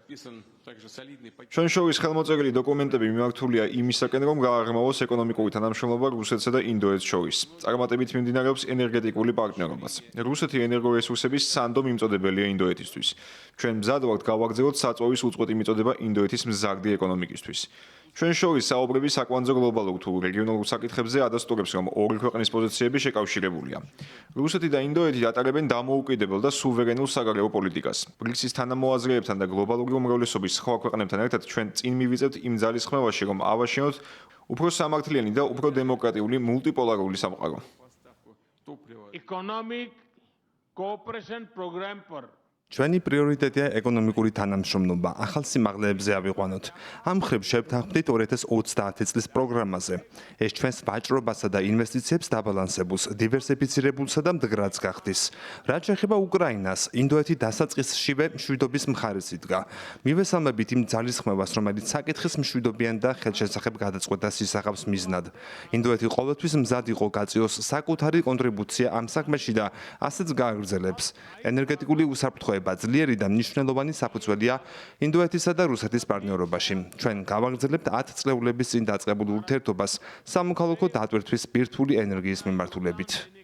ჩვენ შორის ხელმოწერილი დოკუმენტები მიმართულია იმისაკენ, რომ გააღრმავოს ეკონომიკური თანამშრომლობა რუსეთსა და ინდოეთს შორის. წარმატებით მიმდინარეობს ენერგეტიკული პარტნიორობაც. რუსეთი ენერგორესურსების სანდო მიმწოდებელია ინდოეთისთვის. ჩვენ მზად ვართ გავაგრძელოთ საწვავის უწყვეტი მიწოდება ინდოეთის მზარდი ეკონომიკისთვის. ჩვენ შორის საუბრები საკვანძო გლობალურ თუ რეგიონალურ საკითხებზე ადასტურებს, რომ ორი ქვეყნის პოზიციები შეკავშირებულია. რუსეთი და ინდოეთი ატარებენ დამოუკიდებელ და სუვერენულ საგარეო პოლიტიკას. ბრიქსის თანამოაზრეებთან და გლობალური უმრავლესობის სხვა ქვეყნებთან ერთად ჩვენ წინ მივიწევთ იმ ძალისხმევაში, რომ ავაშენოთ უფრო სამართლიანი და უფრო დემოკრატიული მულტიპოლარული სამყარო. Economic cooperation program पर ჩვენი პრიორიტეტია ეკონომიკური თანამშრომლობა, ახალ სიმაღლეებზე ავიყვანოთ. ამ მხრივ შევთანხმდით 2030 წლის პროგრამაზე. ეს ჩვენს ვაჭრობასა და ინვესტიციებს დაბალანსებულს, დივერსიფიცირებულსა და მდგრადს გახდის. რაც შეეხება უკრაინას, ინდოეთი დასაწყისშივე მშვიდობის მხარეს იდგა. მივესალმებით იმ ძალისხმევას, რომელიც საკითხის მშვიდობიან და ხელშესახებ გადაწყვეტას ისახავს მიზნად. ინდოეთი ყოველთვის მზად იყო გაწიოს საკუთარი კონტრიბუცია ამ საქმეში და ასეც გააგრძელებს. ენერგეტიკული უსაფრთხოება ძლიერი და მნიშვნელოვანი საფუძველია ინდოეთისა და რუსეთის პარტნიორობაში. ჩვენ გავაგრძელებთ 10 წლეულების წინ დაწყებულ ურთიერთობას სამოქალაქო დატვირთვის ბირთვული ენერგიის მიმართულებით.